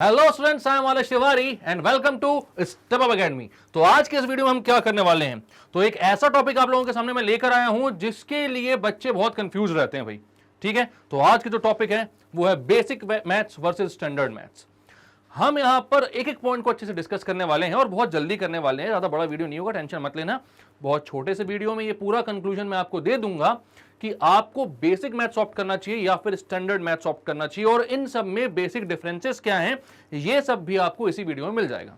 Hello students, I am Alesh Tiwari and welcome to step up academy. तो आज के इस वीडियो में हम क्या करने वाले हैं, तो एक ऐसा टॉपिक आप लोगों के सामने मैं लेकर आया हूं जिसके लिए बच्चे बहुत कंफ्यूज रहते हैं भाई। ठीक है, तो आज की जो टॉपिक है वो है basic maths versus standard maths. हम यहां पर एक एक पॉइंट को अच्छे से डिस्कस करने वाले हैं और बहुत जल्दी करने वाले हैं। ज्यादा बड़ा वीडियो नहीं होगा, टेंशन मत लेना। बहुत छोटे से वीडियो में ये पूरा कंक्लूजन मैं आपको दे दूंगा कि आपको बेसिक मैथ सॉल्व करना चाहिए या फिर स्टैंडर्ड मैथ सॉल्व करना चाहिए, और इन सब में बेसिक डिफरेंसेस क्या हैं ये सब भी आपको इसी वीडियो में मिल जाएगा।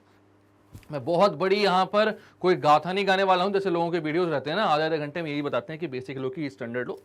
मैं बहुत बड़ी यहां पर कोई गाथा नहीं गाने वाला हूं, जैसे लोगों के वीडियोस रहते हैं ना, आधे आधे घंटे में यही बताते हैं कि बेसिक लो कि स्टैंडर्ड लो।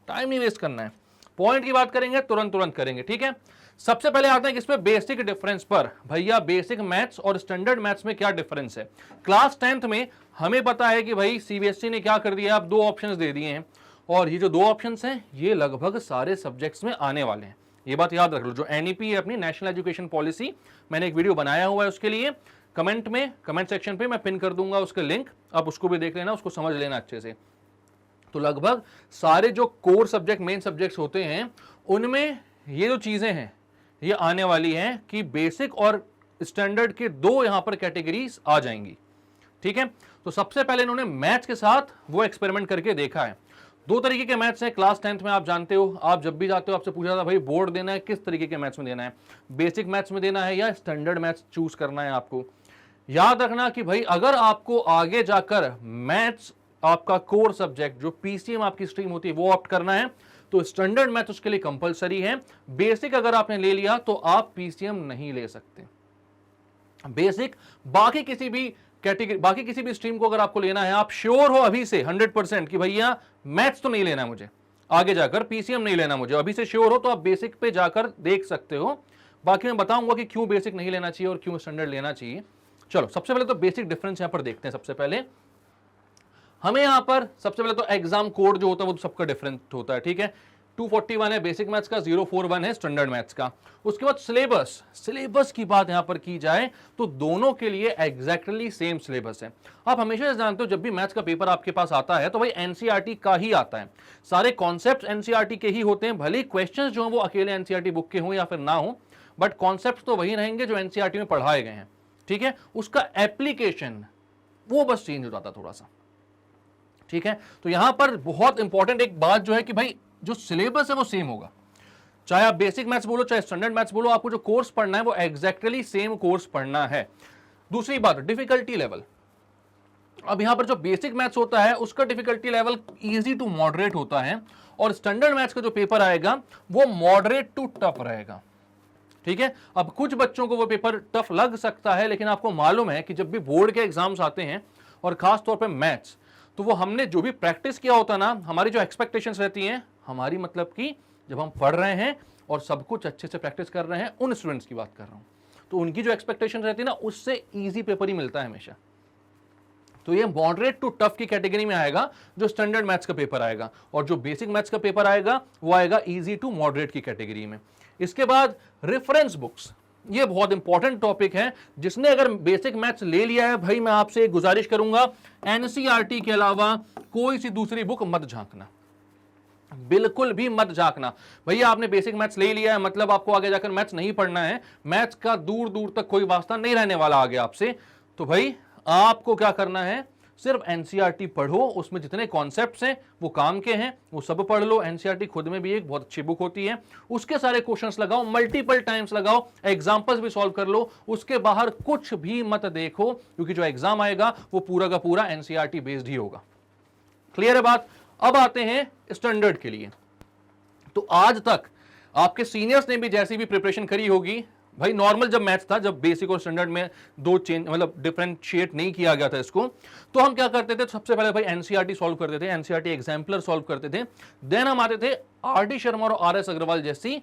टाइम नहीं वेस्ट करना है, पॉइंट की बात करेंगे तुरंत तुरंत करेंगे। ठीक है, सबसे पहले आते हैं किसमें, बेसिक डिफरेंस पर। भैया बेसिक मैथ्स और स्टैंडर्ड मैथ्स में क्या डिफरेंस है। क्लास 10th में हमें पता है कि भाई सीबीएसई ने क्या कर दिया, आप दो ऑप्शंस दे दिए हैं, और ये जो दो ऑप्शंस हैं ये लगभग सारे सब्जेक्ट्स में आने वाले हैं। ये बात याद रख लो। जो एनईपी है अपनी नेशनल एजुकेशन पॉलिसी, मैंने एक वीडियो बनाया हुआ है उसके लिए, कमेंट सेक्शन पे मैं पिन कर दूंगा उसका लिंक, आप उसको भी देख लेना, उसको समझ लेना अच्छे से। तो लगभग सारे जो कोर सब्जेक्ट मेन सब्जेक्ट्स होते हैं उनमें ये जो चीजें हैं ये आने वाली हैं कि बेसिक और स्टैंडर्ड के दो यहां पर कैटेगरीज आ जाएंगी। ठीक है, तो सबसे पहले इन्होंने मैथ्स के साथ वो एक्सपेरिमेंट करके देखा है। दो तरीके के मैथ्स हैं क्लास 10th में, आप जानते हो। आप जब भी जाते हो आपसे पूछा था भाई बोर्ड देना है, किस तरीके के मैथ्स में देना है, बेसिक मैथ्स में देना है या स्टैंडर्ड मैथ्स चूज करना है आपको। याद रखना कि भाई अगर आपको आगे जाकर मैथ्स आपका कोर सब्जेक्ट जो पीसीएम आपकी स्ट्रीम होती है वो ऑप्ट करना है तो स्टैंडर्ड मैथ उसके लिए कंपलसरी है। बेसिक अगर आपने ले लिया तो आप पीसीएम नहीं ले सकते। बेसिक बाकी किसी भी कैटेगरी, बाकी किसी भी स्ट्रीम को अगर आपको लेना है, आप श्योर हो अभी से 100% कि भैया मैथ्स तो नहीं लेना मुझे, आगे जाकर पीसीएम नहीं लेना मुझे, अभी से श्योर हो तो आप बेसिक पे जाकर देख सकते हो। बाकी मैं बताऊंगा कि क्यों बेसिक नहीं लेना चाहिए और क्यों स्टैंडर्ड लेना चाहिए। चलो सबसे पहले तो बेसिक डिफरेंस यहां पर देखते हैं। सबसे पहले हमें यहां पर सबसे पहले तो एग्जाम कोड जो होता है वो तो सबका डिफरेंट होता है। ठीक है, 241 है बेसिक मैथ्स का, 041 है स्टैंडर्ड मैथ्स का। उसके बाद सिलेबस की बात यहां पर की जाए तो दोनों के लिए एग्जैक्टली सेम सिलेबस है। आप हमेशा से जानते हो जब भी मैथ्स का पेपर आपके पास आता है तो भाई एनसीईआरटी का ही आता है, सारे कॉन्सेप्ट एनसीईआरटी के ही होते हैं। भले क्वेश्चन जो है वो अकेले एनसीईआरटी बुक के हों या फिर ना हो, बट कॉन्सेप्ट तो वही रहेंगे जो एनसीईआरटी में पढ़ाए गए हैं। ठीक है, उसका एप्लीकेशन वो बस चेंज हो जाता थोड़ा सा। ठीक है, तो यहां पर बहुत इंपॉर्टेंट एक बात जो है कि भाई जो सिलेबस है वो सेम होगा, चाहे आप बेसिक मैथ्स बोलो चाहे स्टैंडर्ड मैथ्स बोलो, आपको जो कोर्स पढ़ना है वो एग्जैक्टली सेम कोर्स पढ़ना है। दूसरी बात, डिफिकल्टी लेवल। अब यहां पर जो बेसिक मैथ्स होता है उसका difficulty level easy to moderate होता है, और स्टैंडर्ड मैथ्स का जो पेपर आएगा वो मॉडरेट टू टफ रहेगा। ठीक है, अब कुछ बच्चों को वो पेपर टफ लग सकता है, लेकिन आपको मालूम है कि जब भी बोर्ड के एग्जाम्स आते हैं और खास तौर पे मैथ्स, तो वो हमने जो भी प्रैक्टिस किया होता ना, हमारी जो एक्सपेक्टेशंस रहती हैं, हमारी मतलब कि जब हम पढ़ रहे हैं और सब कुछ अच्छे से प्रैक्टिस कर रहे हैं, उन स्टूडेंट्स की बात कर रहा हूं, तो उनकी जो एक्सपेक्टेशन रहती है ना उससे इजी पेपर ही मिलता है हमेशा। तो ये मॉडरेट टू टफ की कैटेगरी में आएगा जो स्टैंडर्ड मैथ्स का पेपर आएगा, और जो बेसिक मैथ्स का पेपर आएगा वो आएगा इजी टू मॉडरेट की कैटेगरी में। इसके बाद रेफरेंस बुक्स, ये बहुत इंपॉर्टेंट टॉपिक है। जिसने अगर बेसिक मैथ्स ले लिया है भाई, मैं आपसे एक गुजारिश करूंगा, एनसीईआरटी के अलावा कोई सी दूसरी बुक मत झांकना, बिल्कुल भी मत झांकना। भैया आपने बेसिक मैथ्स ले लिया है मतलब आपको आगे जाकर मैथ्स नहीं पढ़ना है, मैथ्स का दूर दूर तक कोई वास्ता नहीं रहने वाला आगे आपसे, तो भाई आपको क्या करना है, सिर्फ एनसीईआरटी पढ़ो, उसमें जितने कॉन्सेप्ट्स हैं वो काम के हैं वो सब पढ़ लो। एनसीईआरटी खुद में भी एक बहुत अच्छी बुक होती है, उसके सारे क्वेश्चंस लगाओ, मल्टीपल टाइम्स लगाओ, एग्जांपल्स भी सॉल्व कर लो, उसके बाहर कुछ भी मत देखो, क्योंकि जो एग्जाम आएगा वो पूरा का पूरा एनसीईआरटी बेस्ड ही होगा। क्लियर है बात। अब आते हैं स्टैंडर्ड के लिए। तो आज तक आपके सीनियर्स ने भी जैसी भी प्रिपरेशन करी होगी भाई, नॉर्मल जब मैथ्स था, जब बेसिक और स्टैंडर्ड में दो चेंज मतलब डिफरेंशिएट नहीं किया गया था इसको, तो हम क्या करते थे, सबसे पहले भाई एनसीईआरटी सॉल्व करते थे, एनसीईआरटी एग्जाम्पलर सॉल्व करते थे, देन हम आते थे आरडी शर्मा और आरएस अग्रवाल जैसी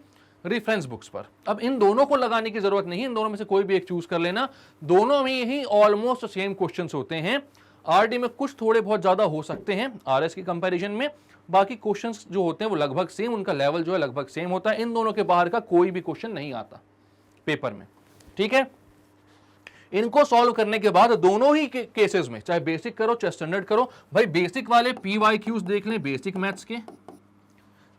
रेफरेंस बुक्स पर। अब इन दोनों को लगाने की जरूरत नहीं है, इन दोनों में से कोई भी एक चूज कर लेना, दोनों में ही ऑलमोस्ट सेम क्वेश्चंस होते हैं। आरडी में कुछ थोड़े बहुत ज्यादा हो सकते हैं आरएस की कंपैरिजन में, बाकी क्वेश्चंस जो होते हैं वो लगभग सेम, उनका लेवल जो है लगभग सेम होता है। इन दोनों के बाहर का कोई भी क्वेश्चन नहीं आता पेपर में। ठीक है, इनको सॉल्व करने के बाद दोनों ही केसेस में, चाहे बेसिक करो चाहे स्टैंडर्ड करो, भाई बेसिक वाले पीवाईक्यूज देख लें बेसिक मैथ्स के,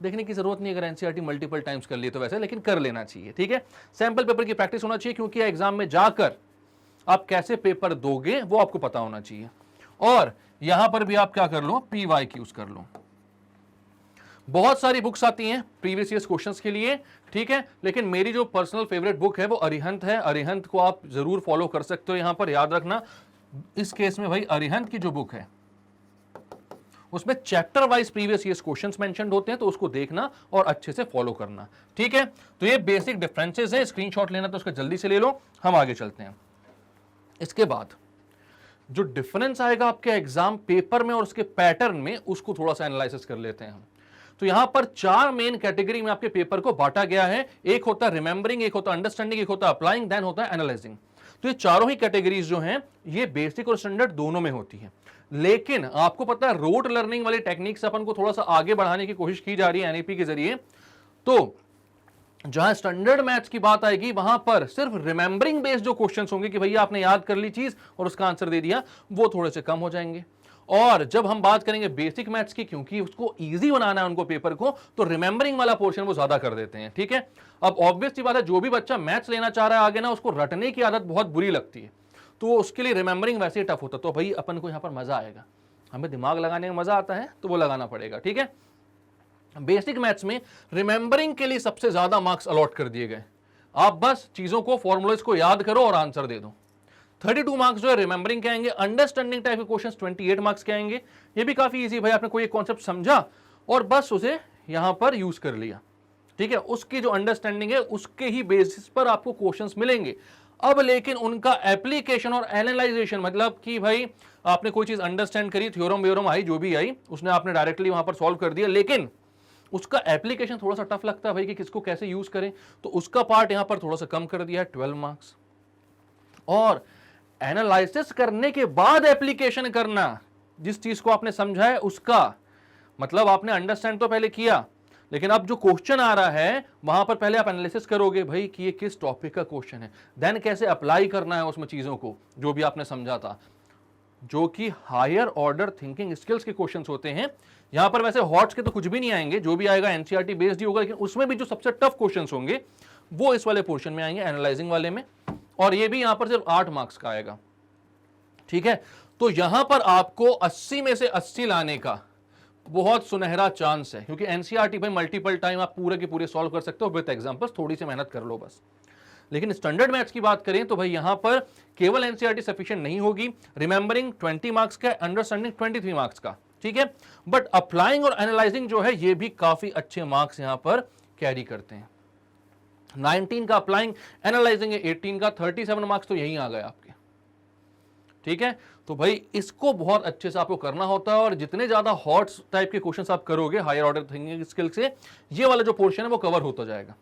देखने की जरूरत नहीं अगर एनसीईआरटी मल्टीपल टाइम्स कर लिए तो वैसे, लेकिन कर लेना चाहिए, ठीक है। सैंपल पेपर की प्रैक्टिस होना चाहिए, क्योंकि एग्जाम में जाकर आप कैसे पेपर दोगे वो आपको पता होना चाहिए। और यहां पर भी आप क्या कर लो, PYQs कर लो। बहुत सारी बुक्स आती हैं प्रीवियस ईयर क्वेश्चंस के लिए, ठीक है, लेकिन मेरी जो पर्सनल फेवरेट बुक है वो अरिहंत है। अरिहंत को आप जरूर फॉलो कर सकते हो। यहां पर याद रखना इस केस में भाई अरिहंत की जो बुक है उसमें chapter wise previous year questions mentioned होते हैं, तो उसको देखना और अच्छे से फॉलो करना, ठीक है। तो ये बेसिक डिफरेंसेस है, स्क्रीनशॉट लेना तो उसका जल्दी से ले लो। हम आगे चलते हैं। इसके बाद जो डिफरेंस आएगा आपके एग्जाम पेपर में और उसके पैटर्न में, उसको थोड़ा सा एनालिसिस कर लेते हैं हम। तो यहां पर 4 मेन कैटेगरी में आपके पेपर को बांटा गया है। एक होता है रिमेंबरिंग, एक होता है अंडरस्टैंडिंग, एक होता है अप्लाइंग, देन होता है एनालाइजिंग। तो ये चारों ही कैटेगरीज जो हैं ये बेसिक और स्टैंडर्ड दोनों में होती है। लेकिन आपको पता है रोट लर्निंग वाली टेक्निक्स अपन को थोड़ा सा आगे बढ़ाने की कोशिश की जा रही है एनईपी के जरिए। तो जहां स्टैंडर्ड मैथ्स की बात आएगी वहां पर सिर्फ रिमेंबरिंग बेस्ड जो क्वेश्चंस होंगे कि भैया आपने याद कर ली चीज और उसका आंसर दे दिया, वो थोड़े से कम हो जाएंगे। और जब हम बात करेंगे बेसिक मैथ्स की, क्योंकि उसको इजी बनाना है उनको पेपर को, तो रिमेंबरिंग वाला पोर्शन वो ज्यादा कर देते हैं, ठीक है। अब ऑब्वियस सी बात है, जो भी बच्चा मैथ्स लेना चाह रहा है आगे ना, उसको रटने की आदत बहुत बुरी लगती है, तो उसके लिए रिमेंबरिंग वैसे ही टफ होता है। तो भाई अपन को यहां पर मजा आएगा, हमें दिमाग लगाने में मजा आता है तो वो लगाना पड़ेगा, ठीक है। बेसिक मैथ्स में रिमेंबरिंग के लिए सबसे ज्यादा मार्क्स अलॉट कर दिए गए। आप बस चीजों को, फॉर्मूलेस को याद करो और आंसर दे दो। 32 मार्क्स जो है रिमेंबरिंग के आएंगे। अंडरस्टैंडिंग टाइप के क्वेश्चंस 28 मार्क्स के आएंगे। ये भी काफी इजी, भाई आपने कोई एक कॉन्सेप्ट समझा और बस उसे यहां पर यूज कर लिया, ठीक है। उसकी जो अंडरस्टैंडिंग है उसके ही बेसिस पर आपको क्वेश्चंस मिलेंगे। अब लेकिन उनका एप्लीकेशन और एनालाइजेशन, मतलब कि भाई आपने कोई चीज अंडरस्टैंड करी, थ्योरम व्योरम आई, जो भी आई उसने आपने डायरेक्टली वहां पर सॉल्व कर दिया, लेकिन उसका एप्लीकेशन थोड़ा सा टफ लगता है भाई कि किसको कैसे यूज करें, तो उसका पार्ट यहां पर थोड़ा सा कम कर दिया है, 12 मार्क्स। और एनालिसिस करने के बाद एप्लीकेशन करना, जिस चीज को आपने समझा है उसका, मतलब आपने अंडरस्टैंड तो पहले किया, लेकिन अब जो क्वेश्चन आ रहा है वहां पर पहले आप एनालिसिस करोगे भाई कि ये किस टॉपिक का क्वेश्चन है, देन कैसे अप्लाई करना है उसमें चीजों को जो भी आपने समझा था, जो कि हायर ऑर्डर थिंकिंग स्किल्स के क्वेश्चंस होते हैं। यहां पर वैसे हॉट्स के तो कुछ भी नहीं आएंगे, जो भी आएगा एनसीईआरटी बेस्ड ही होगा, लेकिन उसमें भी जो सबसे टफ क्वेश्चंस होंगे वो इस वाले पोर्शन में आएंगे, एनालाइजिंग वाले में। और ये भी यहां पर सिर्फ 8 मार्क्स का आएगा, ठीक है। तो यहां पर आपको 80 में से 80 लाने का बहुत सुनहरा चांस है, क्योंकि एनसीईआरटी भाई मल्टीपल टाइम आप पूरे के पूरे सॉल्व कर सकते हो विद एग्जांपल्स, थोड़ी सी मेहनत कर लो बस। लेकिन स्टैंडर्ड मैथ्स की बात करें तो भाई यहां पर केवल एनसीईआरटी सफिशिएंट नहीं होगी। रिमेंबरिंग 20 मार्क्स का, अंडरस्टैंडिंग 23 मार्क्स का, ठीक है। बट अप्लाइंग और एनालाइजिंग जो है ये भी काफी अच्छे मार्क्स यहां पर कैरी करते हैं। 19 का अप्लाइंग, एनालाइजिंग 18 का, 37 मार्क्स तो यही आ गए आपके, ठीक है। तो भाई इसको बहुत अच्छे से आपको करना होता है, और जितने ज्यादा हॉट्स टाइप के क्वेश्चंस आप करोगे हायर ऑर्डर थिंकिंग स्किल से, ये वाला जो पोर्शन है वो कवर होता जाएगा,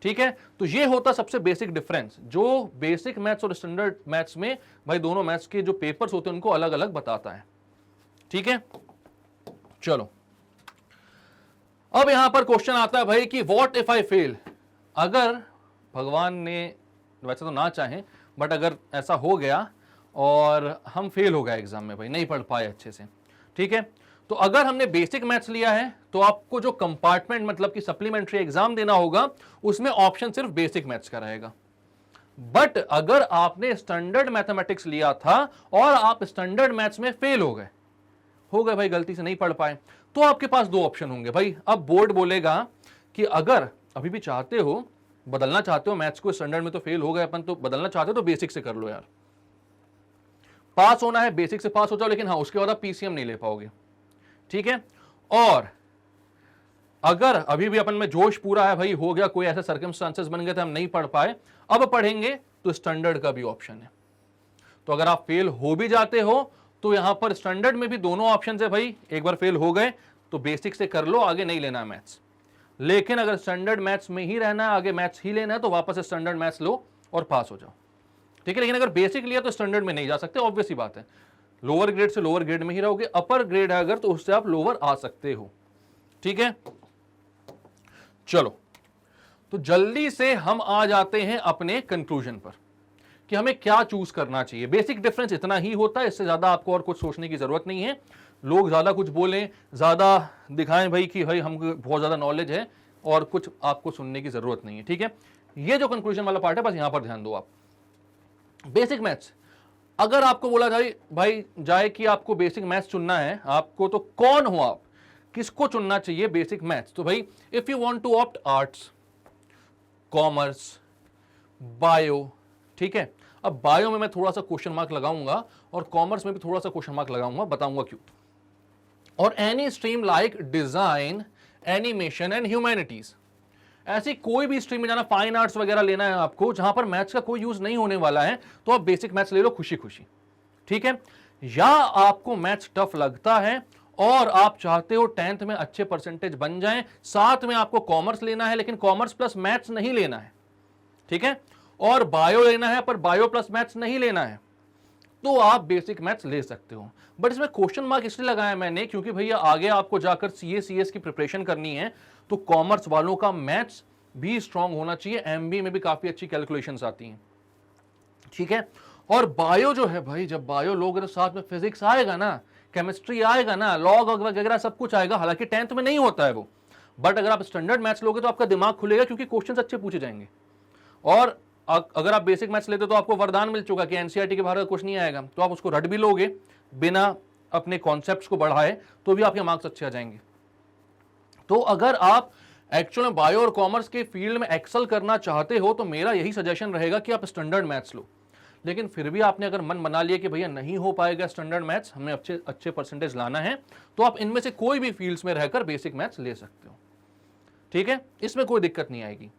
ठीक है। तो ये होता सबसे बेसिक डिफरेंस, जो बेसिक मैथ्स और स्टैंडर्ड मैथ्स में भाई दोनों मैथ्स के जो पेपर्स होते हैं उनको अलग अलग बताता है, ठीक है। चलो अब यहां पर क्वेश्चन आता है भाई कि व्हाट इफ आई फेल, अगर भगवान ने वैसे तो ना चाहे बट अगर ऐसा हो गया और हम फेल हो गए एग्जाम में, भाई नहीं पढ़ पाए अच्छे से, ठीक है। तो अगर हमने बेसिक मैथ्स लिया है तो आपको जो कंपार्टमेंट मतलब कि सप्लीमेंट्री एग्जाम देना होगा उसमें ऑप्शन सिर्फ बेसिक मैथ्स का रहेगा। बट अगर आपने स्टैंडर्ड मैथमेटिक्स लिया था और आप स्टैंडर्ड मैथ्स में फेल हो गए भाई, गलती से नहीं पढ़ पाए, तो आपके पास 2 ऑप्शन होंगे भाई। अब बोर्ड बोलेगा कि अगर अभी भी चाहते हो, बदलना चाहते हो मैथ्स को, स्टैंडर्ड में तो फेल हो गए अपन, तो बदलना चाहते हो तो बेसिक से कर लो यार, पास होना है बेसिक से पास हो जाओ, लेकिन हाँ उसके बाद आप पीसीएम नहीं ले पाओगे, ठीक है। और अगर अभी भी अपन में जोश पूरा है भाई, हो गया कोई ऐसे सर्कमस्टांसेस बन गए थे हम नहीं पढ़ पाए, अब पढ़ेंगे, तो स्टैंडर्ड का भी ऑप्शन है। तो अगर आप फेल हो भी जाते हो तो यहां पर स्टैंडर्ड में भी दोनों ऑप्शन है भाई, एक बार फेल हो गए तो बेसिक से कर लो, आगे नहीं लेना मैथ्स। लेकिन अगर स्टैंडर्ड मैथ्स में ही रहना है, आगे मैथ्स ही लेना है, तो वापस स्टैंडर्ड मैथ्स लो और पास हो जाओ, ठीक है। लेकिन अगर बेसिक लिया तो स्टैंडर्ड में नहीं जा सकते, ऑब्वियस ही बात है, लोअर ग्रेड से लोअर ग्रेड में ही रहोगे। अपर ग्रेड है अगर तो उससे आप लोअर आ सकते हो, ठीक है। चलो तो जल्दी से हम आ जाते हैं अपने कंक्लूजन पर कि हमें क्या चूज करना चाहिए। बेसिक डिफरेंस इतना ही होता है, इससे ज्यादा आपको और कुछ सोचने की जरूरत नहीं है। लोग ज्यादा कुछ बोलें, ज्यादा दिखाएं भाई कि भाई हमको बहुत ज्यादा नॉलेज है, और कुछ आपको सुनने की जरूरत नहीं है। ठीक है, ये जो कंक्लूजन वाला पार्ट है बस यहां पर ध्यान दो आप। बेसिक मैथ्स अगर आपको बोला जाए भाई जाए कि आपको बेसिक मैथ्स चुनना है आपको, तो कौन हो आप, किसको चुनना चाहिए बेसिक मैथ्स? तो भाई if you want to opt arts, commerce, bio, ठीक है। अब बायो में मैं थोड़ा सा क्वेश्चन मार्क लगाऊंगा और कॉमर्स में भी थोड़ा सा क्वेश्चन मार्क लगाऊंगा, बताऊंगा क्यों। और any stream like design, animation and humanities, ऐसी कोई भी स्ट्रीम में जाना, फाइन आर्ट्स वगैरह लेना है आपको जहां पर मैथ्स का कोई यूज नहीं होने वाला है, तो आप बेसिक मैथ्स ले लो खुशी खुशी। ठीक है, या आपको मैथ्स टफ लगता है और आप चाहते हो 10th में अच्छे परसेंटेज बन जाएं, साथ में आपको कॉमर्स लेना है लेकिन कॉमर्स प्लस मैथ्स नहीं लेना है, ठीक है, और बायो लेना है पर बायो प्लस मैथ्स नहीं लेना है, तो आप बेसिक मैथ्स ले सकते हो। बट इसमें क्वेश्चन मार्क इसलिए लगाया मैंने क्योंकि भैया आगे आपको जाकर सीए सीएस की प्रिपरेशन करनी है, तो कॉमर्स वालों का मैथ्स भी स्ट्रांग होना चाहिए। एमबीए में भी काफी अच्छी कैलकुलेशंस आती हैं, ठीक है। और बायो जो है भाई, जब बायो लोगे तो साथ में फिजिक्स आएगा ना, केमिस्ट्री आएगा ना, लॉग वगैरह सब कुछ आएगा, हालांकि 10th में नहीं होता है वो, बट अगर आप स्टैंडर्ड मैथ्स लोगे तो आपका दिमाग खुलेगा क्योंकि क्वेश्चंस अच्छे पूछे जाएंगे। और अगर आप बेसिक मैथ्स लेते तो आपको वरदान मिल चुका कि एनसीईआरटी के बाहर का कुछ नहीं आएगा, तो आप उसको रट भी लोगे बिना अपने कॉन्सेप्ट्स को बढ़ाए, तो भी आपके मार्क्स अच्छे आ जाएंगे। तो अगर आप एक्चुअल में बायो और कॉमर्स के फील्ड में एक्सेल करना चाहते हो तो मेरा यही सजेशन रहेगा कि आप स्टैंडर्ड मैथ्स लो। लेकिन फिर भी आपने अगर मन बना लिया कि भैया नहीं हो पाएगा स्टैंडर्ड मैथ्स, हमें अच्छे परसेंटेज लाना है, तो आप इनमें से कोई भी फील्ड्स में रहकर बेसिक मैथ्स ले सकते हो, ठीक है, इसमें कोई दिक्कत नहीं आएगी।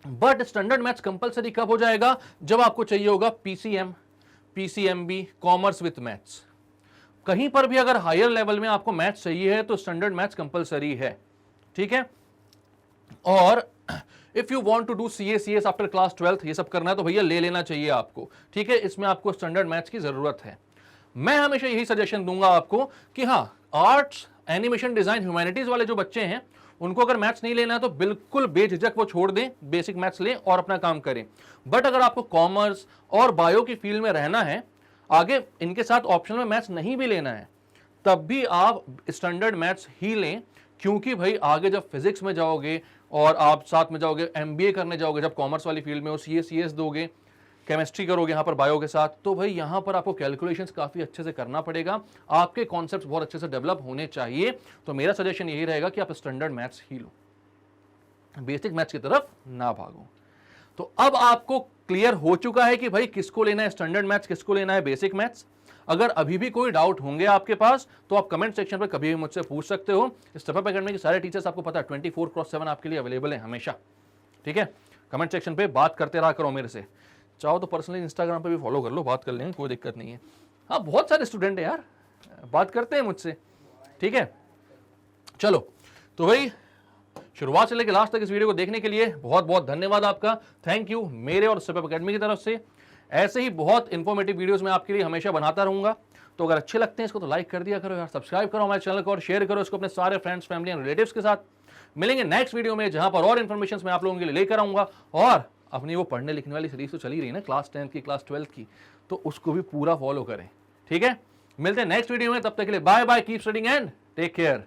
बट स्टैंडर्ड मैथ्स कंपलसरी कब हो जाएगा? जब आपको चाहिए होगा PCM, PCMB, commerce with maths. कहीं पर भी अगर हायर लेवल में आपको मैथ्स चाहिए है तो स्टैंडर्ड मैथ्स कंपलसरी है, ठीक है। और if you want to do CA CS after class 12th, ये सब करना है तो भैया ले लेना चाहिए आपको, ठीक है, इसमें आपको स्टैंडर्ड मैथ्स की जरूरत है। मैं हमेशा यही सजेशन दूंगा आपको कि हाँ, आर्ट्स, एनिमेशन, डिजाइन, ह्यूमैनिटीज वाले जो बच्चे हैं उनको अगर मैथ्स नहीं लेना है तो बिल्कुल बेझिझक वो छोड़ दें, बेसिक मैथ्स लें और अपना काम करें। बट अगर आपको कॉमर्स और बायो की फील्ड में रहना है, आगे इनके साथ ऑप्शन में मैथ्स नहीं भी लेना है, तब भी आप स्टैंडर्ड मैथ्स ही लें, क्योंकि भाई आगे जब फिजिक्स में जाओगे और आप साथ में जाओगे एमबीए करने जाओगे, जब कॉमर्स वाली फील्ड में हो, सीए सीएस दोगे, केमिस्ट्री करोगे यहाँ पर बायो के साथ, तो भाई यहाँ पर आपको कैलकुलेशंस काफी अच्छे से करना पड़ेगा, आपके कॉन्सेप्ट्स बहुत अच्छे से डेवलप होने चाहिए। तो मेरा सजेशन यही रहेगा कि आप स्टैंडर्ड मैथ्स ही लो, बेसिक मैथ्स की तरफ ना भागो। तो अब आपको क्लियर हो चुका है कि भाई किसको लेना है स्टैंडर्ड मैथ्स, किसको लेना है बेसिक मैथ्स। अगर अभी भी कोई डाउट होंगे आपके पास तो आप कमेंट सेक्शन पर कभी भी मुझसे पूछ सकते हो। स्टेप अप एकेडमी के सारे टीचर्स आपको पता है 24/7 आपके लिए अवेलेबल है हमेशा, ठीक है। कमेंट सेक्शन पे बात करते रहा करो मेरे से, चाहो तो पर्सनली इंस्टाग्राम पे भी फॉलो कर लो, बात कर लेंगे, कोई दिक्कत नहीं है। हाँ, बहुत सारे स्टूडेंट है यार, बात करते हैं मुझसे, ठीक है। चलो तो भाई शुरुआत से लेकर लास्ट तक इस वीडियो को देखने के लिए बहुत बहुत धन्यवाद आपका, थैंक यू मेरे और स्टेप अप एकेडमी की तरफ से। ऐसे ही बहुत इंफॉर्मेटिव वीडियोस मैं आपके लिए हमेशा बनाता रहूंगा, तो अगर अच्छे लगते हैं इसको तो लाइक कर दिया करो यार, सब्सक्राइब करो हमारे चैनल को और शेयर करो इसको अपने सारे फ्रेंड्स, फैमिली एंड रिलेटिव्स के साथ। मिलेंगे नेक्स्ट वीडियो में जहां पर और इन्फॉर्मेशन मैं आप लोगों के लिए लेकर आऊंगा। और अपनी वो पढ़ने लिखने वाली सीरीज तो चली रही है ना, क्लास 10th की, क्लास 12th की, तो उसको भी पूरा फॉलो करें, ठीक है। मिलते हैं नेक्स्ट वीडियो में, तब तक के लिए bye bye, keep studying and take care.